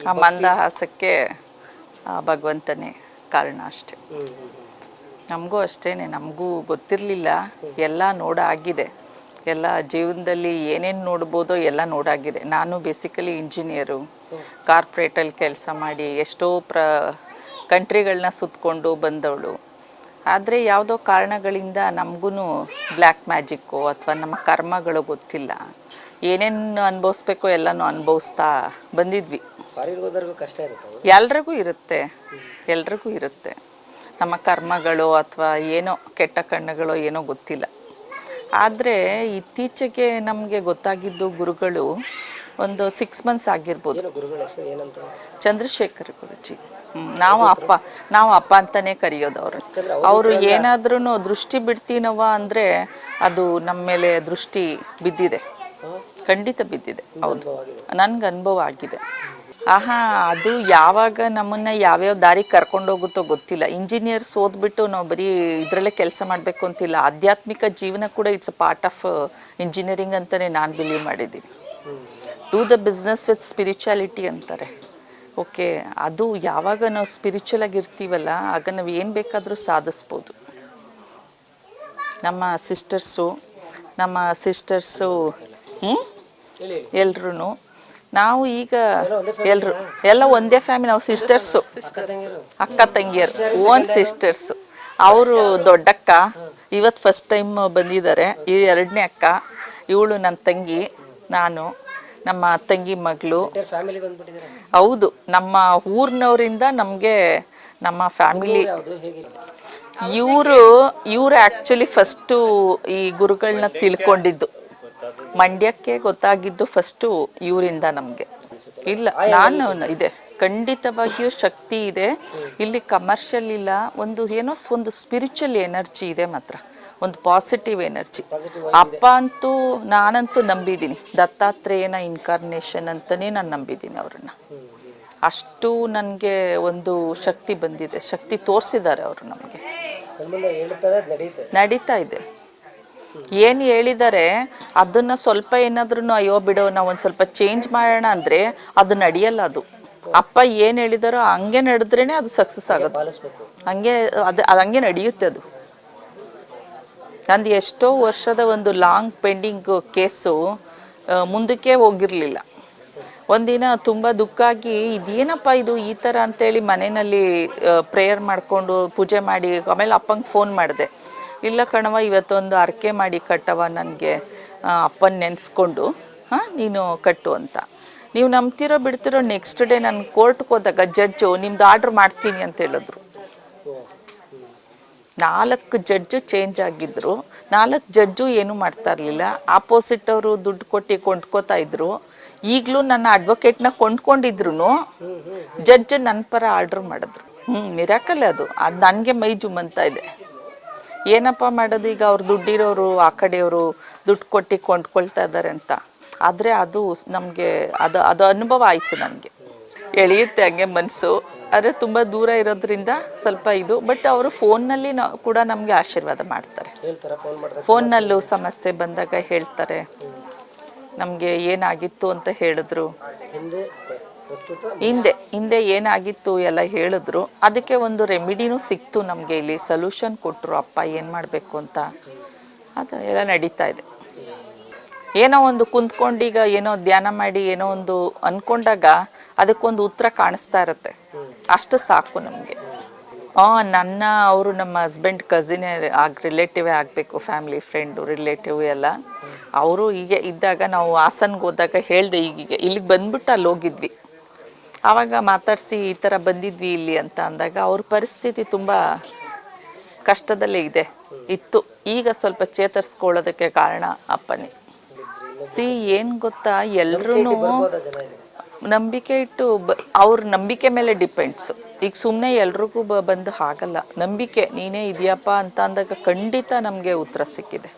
ಆ ಮಂದಹಾಸಕ್ಕೆ ಭಗವಂತನೇ ಕಾರಣ ಅಷ್ಟೆ. ನಮಗೂ ಅಷ್ಟೇ, ನಮಗೂ ಗೊತ್ತಿರಲಿಲ್ಲ, ಎಲ್ಲ ನೋಡಾಗಿದೆ, ಎಲ್ಲ ಜೀವನದಲ್ಲಿ ಏನೇನು ನೋಡ್ಬೋದೋ ಎಲ್ಲ ನೋಡಾಗಿದೆ. ನಾನು ಬೇಸಿಕಲಿ ಇಂಜಿನಿಯರು, ಕಾರ್ಪೊರೇಟಲ್ಲಿ ಕೆಲಸ ಮಾಡಿ ಎಷ್ಟೋ ಕಂಟ್ರಿಗಳನ್ನ ಸುತ್ತಕೊಂಡು ಬಂದವಳು. ಆದರೆ ಯಾವುದೋ ಕಾರಣಗಳಿಂದ ನಮಗೂ ಬ್ಲ್ಯಾಕ್ ಮ್ಯಾಜಿಕ್ಕು ಅಥವಾ ನಮ್ಮ ಕರ್ಮಗಳು ಗೊತ್ತಿಲ್ಲ, ಏನೇನು ಅನುಭವಿಸ್ಬೇಕೋ ಎಲ್ಲನೂ ಅನುಭವಿಸ್ತಾ ಬಂದಿದ್ವಿ. ಎಲ್ರಿಗೂ ಇರುತ್ತೆ ನಮ್ಮ ಕರ್ಮಗಳು ಅಥವಾ ಏನೋ ಕೆಟ್ಟ ಕಣ್ಣುಗಳೋ ಏನೋ ಗೊತ್ತಿಲ್ಲ. ಆದರೆ ಇತ್ತೀಚೆಗೆ ನಮಗೆ ಗೊತ್ತಾಗಿದ್ದು ಗುರುಗಳು ಒಂದು 6 months ಆಗಿರ್ಬೋದು. ಚಂದ್ರಶೇಖರ್ ಗುರುಜಿ. ನಾವು ಅಪ್ಪ ಅಂತಲೇ ಕರೆಯೋದು ಅವರು ಏನಾದ್ರೂ ದೃಷ್ಟಿ ಬಿಡ್ತೀನವ ಅಂದರೆ ಅದು ನಮ್ಮ ಮೇಲೆ ದೃಷ್ಟಿ ಬಿದ್ದಿದೆ, ಖಂಡಿತ ಬಿದ್ದಿದೆ. ಹೌದು, ನನಗೆ ಅನುಭವ ಆಗಿದೆ. ಅದು ಯಾವಾಗ ನಮ್ಮನ್ನು ಯಾವ್ಯಾವ ದಾರಿ ಕರ್ಕೊಂಡೋಗುತ್ತೋ ಗೊತ್ತಿಲ್ಲ. ಇಂಜಿನಿಯರ್ಸ್ ಓದ್ಬಿಟ್ಟು ನಾವು ಬರೀ ಇದರಲ್ಲೇ ಕೆಲಸ ಮಾಡಬೇಕು ಅಂತಿಲ್ಲ. ಆಧ್ಯಾತ್ಮಿಕ ಜೀವನ ಕೂಡ it's a part of engineering ಅಂತಲೇ ನಾನು ಬಿಲೀವ್ ಮಾಡಿದ್ದೀನಿ. Do the business with spirituality ಅಂತಾರೆ. ಓಕೆ, ಅದು ಯಾವಾಗ ನಾವು ಸ್ಪಿರಿಚುವಲ್ ಆಗಿರ್ತೀವಲ್ಲ ಆಗ ನಾವು ಏನು ಬೇಕಾದರೂ ಸಾಧಿಸ್ಬೋದು. ನಮ್ಮ ಸಿಸ್ಟರ್ಸು ಎಲ್ರೂ ನಾವು ಈಗ ಎಲ್ಲ ಒಂದೇ ಫ್ಯಾಮಿಲಿ. ನಾವು ಸಿಸ್ಟರ್ಸು, ಅಕ್ಕ ತಂಗಿಯರು, ಓನ್ ಸಿಸ್ಟರ್ಸು. ಅವರು ದೊಡ್ಡಕ್ಕ ಇವತ್ತು ಫಸ್ಟ್ ಟೈಮ್ ಬಂದಿದ್ದಾರೆ, ಈ 2ನೇ ಅಕ್ಕ. ಇವಳು ನನ್ನ ತಂಗಿ, ನಾನು, ನಮ್ಮ ತಂಗಿ ಮಗಳು. ಹೌದು, ನಮ್ಮ ಊರಿನವರಿಂದ ನಮಗೆ ನಮ್ಮ ಫ್ಯಾಮಿಲಿ. ಇವರು ಆ್ಯಕ್ಚುಲಿ ಫಸ್ಟು ಈ ಗುರುಗಳನ್ನ ತಿಳ್ಕೊಂಡಿದ್ದು, ಮಂಡ್ಯಕ್ಕೆ ಗೊತ್ತಾಗಿದ್ದು ಫಸ್ಟು ಇವರಿಂದ ನಮಗೆ. ಇಲ್ಲ, ನಾನು ಇದೆ, ಖಂಡಿತವಾಗಿಯೂ ಶಕ್ತಿ ಇದೆ ಇಲ್ಲಿ, ಕಮರ್ಷಿಯಲ್ ಇಲ್ಲ. ಒಂದು ಸ್ಪಿರಿಚುವಲ್ ಎನರ್ಜಿ ಇದೆ ಮಾತ್ರ, ಒಂದು ಪಾಸಿಟಿವ್ ಎನರ್ಜಿ. ಅಪ್ಪ ಅಂತೂ ನಾನಂತೂ ನಂಬಿದ್ದೀನಿ, ದತ್ತಾತ್ರೇಯನ ಇನ್ಕಾರ್ನೇಷನ್ ಅಂತಲೇ ನಾನು ನಂಬಿದ್ದೀನಿ ಅವ್ರನ್ನ. ಅಷ್ಟು ನನಗೆ ಒಂದು ಶಕ್ತಿ ಬಂದಿದೆ, ಶಕ್ತಿ ತೋರಿಸಿದ್ದಾರೆ ಅವರು ನಮಗೆ. ನಡೀತಾ ಇದೆ. ಏನು ಹೇಳಿದ್ದಾರೆ ಅದನ್ನು ಸ್ವಲ್ಪ ಏನಾದ್ರೂ ಅಯ್ಯೋ ಬಿಡೋ ನಾವು ಒಂದು ಸ್ವಲ್ಪ ಚೇಂಜ್ ಮಾಡೋಣ ಅಂದರೆ ಅದು ನಡೆಯಲ್ಲ. ಅದು ಅಪ್ಪ ಏನು ಹೇಳಿದಾರೋ ಹಂಗೆ ನಡೆದ್ರೇ ಅದು ಸಕ್ಸಸ್ ಆಗೋದು. ಅದು ಹಂಗೆ ನಡೆಯುತ್ತೆ. ಅದು ನಂದು ಎಷ್ಟೋ ವರ್ಷದ ಒಂದು ಲಾಂಗ್ ಪೆಂಡಿಂಗ್ ಕೇಸು ಮುಂದಕ್ಕೆ ಹೋಗಿರಲಿಲ್ಲ. ಒಂದಿನ ತುಂಬ ದುಃಖ ಆಗಿ ಇದೇನಪ್ಪ ಇದು ಈ ಥರ ಅಂತೇಳಿ ಮನೆಯಲ್ಲಿ ಪ್ರೇಯರ್ ಮಾಡಿಕೊಂಡು ಪೂಜೆ ಮಾಡಿ ಆಮೇಲೆ ಅಪ್ಪಂಗೆ ಫೋನ್ ಮಾಡಿದೆ. ಇಲ್ಲ ಕಣವ, ಇವತ್ತೊಂದು ಅರ್ಕೆ ಮಾಡಿ ಕಟ್ಟವ, ನನಗೆ ಅಪ್ಪನ ನೆನೆಸ್ಕೊಂಡು ನೀನು ಕಟ್ಟು ಅಂತ. ನೀವು ನಂಬ್ತಿರೋ ಬಿಡ್ತಿರೋ ನೆಕ್ಸ್ಟ್ ಡೇ ನಾನು ಕೋರ್ಟ್ಗೆ ಹೋದಾಗ ಜಡ್ಜು ನಿಮ್ದು ಆರ್ಡ್ರ್ ಮಾಡ್ತೀನಿ ಅಂತ ಹೇಳಿದ್ರು. 4 ಜಡ್ಜು ಚೇಂಜ್ ಆಗಿದ್ರು. 4 ಜಡ್ಜು ಏನೂ ಮಾಡ್ತಾ ಇರಲಿಲ್ಲ. ಆಪೋಸಿಟ್ ಅವರು ದುಡ್ಡು ಕೊಟ್ಟು ಕೊಂಡ್ಕೋತಾ ಇದ್ರು. ಈಗಲೂ ನನ್ನ ಅಡ್ವೊಕೇಟ್ನ ಕೊಂಡ್ಕೊಂಡಿದ್ರು ಜಡ್ಜ್ ನನ್ನ ಪರ ಆರ್ಡ್ರ್ ಮಾಡಿದ್ರು. ಮಿರಾಕಲ್ ಅದು ನನಗೆ ಮೈ ಜುಮ್ಮಂತ ಇದೆ. ಏನಪ್ಪ ಮಾಡೋದು ಈಗ, ಅವ್ರು ದುಡ್ಡಿರೋರು ಆ ಕಡೆಯವರು ದುಡ್ಡು ಕೊಟ್ಟು ಕೊಂಡ್ಕೊಳ್ತಾ ಇದ್ದಾರೆ ಅಂತ. ಆದರೆ ಅದು ನಮಗೆ ಅದು ಅನುಭವ ಆಯಿತು. ನನಗೆ ಎಳೆಯುತ್ತೆ ಹಂಗೆ ಮನಸ್ಸು. ಆದರೆ ತುಂಬ ದೂರ ಇರೋದ್ರಿಂದ ಸ್ವಲ್ಪ ಇದು. ಬಟ್ ಅವರು ಫೋನ್ನಲ್ಲಿ ಕೂಡ ನಮಗೆ ಆಶೀರ್ವಾದ ಮಾಡ್ತಾರೆ. ಫೋನ್ನಲ್ಲೂ ಸಮಸ್ಯೆ ಬಂದಾಗ ಹೇಳ್ತಾರೆ. ನಮಗೆ ಏನಾಗಿತ್ತು ಅಂತ ಹೇಳಿದ್ರು, ಹಿಂದೆ ಏನಾಗಿತ್ತು ಎಲ್ಲ ಹೇಳಿದ್ರು. ಅದಕ್ಕೆ ಒಂದು ರೆಮಿಡಿನೂ ಸಿಕ್ತು ನಮಗೆ, ಇಲ್ಲಿ ಸೊಲ್ಯೂಷನ್ ಕೊಟ್ಟರು ಅಪ್ಪ ಏನು ಮಾಡಬೇಕು ಅಂತ. ಅದು ಎಲ್ಲ ನಡೀತಾ ಇದೆ. ಏನೋ ಒಂದು ಕುಂತ್ಕೊಂಡೀಗ ಏನೋ ಧ್ಯಾನ ಮಾಡಿ ಏನೋ ಒಂದು ಅಂದ್ಕೊಂಡಾಗ ಅದಕ್ಕೊಂದು ಉತ್ತರ ಕಾಣಿಸ್ತಾ ಇರುತ್ತೆ. ಅಷ್ಟು ಸಾಕು ನಮಗೆ. ಅವರು ನಮ್ಮ ಹಸ್ಬೆಂಡ್ ಕಸಿನೇ ರಿಲೇಟಿವೇ ಆಗಬೇಕು, ಫ್ಯಾಮಿಲಿ ಫ್ರೆಂಡು ರಿಲೇಟಿವ್ ಎಲ್ಲ. ಅವರು ಹೀಗೆ ಇದ್ದಾಗ ನಾವು ಹಾಸನ್ಗೆ ಹೋದಾಗ ಹೇಳಿದೆ, ಈಗೀಗ ಇಲ್ಲಿಗೆ ಬಂದ್ಬಿಟ್ಟು ಅಲ್ಲಿ ಹೋಗಿದ್ವಿ. ಆವಾಗ ಮಾತಾಡಿಸಿ ಈ ಥರ ಬಂದಿದ್ವಿ ಇಲ್ಲಿ ಅಂತ ಅಂದಾಗ ಅವ್ರ ಪರಿಸ್ಥಿತಿ ತುಂಬ ಕಷ್ಟದಲ್ಲೇ ಇತ್ತು. ಈಗ ಸ್ವಲ್ಪ ಚೇತರಿಸ್ಕೊಳ್ಳೋದಕ್ಕೆ ಕಾರಣ ಅಪ್ಪನೇ. ಏನು ಗೊತ್ತಾ, ಎಲ್ರೂ ನಂಬಿಕೆ ಇಟ್ಟು ಅವ್ರ ನಂಬಿಕೆ ಮೇಲೆ ಡಿಪೆಂಡ್ಸು. ಈಗ ಸುಮ್ಮನೆ ಎಲ್ರಿಗೂ ಬಂದು ಹಾಗಲ್ಲ. ನಂಬಿಕೆ ನೀನೇ ಇದೆಯಪ್ಪ ಅಂತ ಅಂದಾಗ ಖಂಡಿತ ನಮಗೆ ಉತ್ತರ ಸಿಕ್ಕಿದೆ.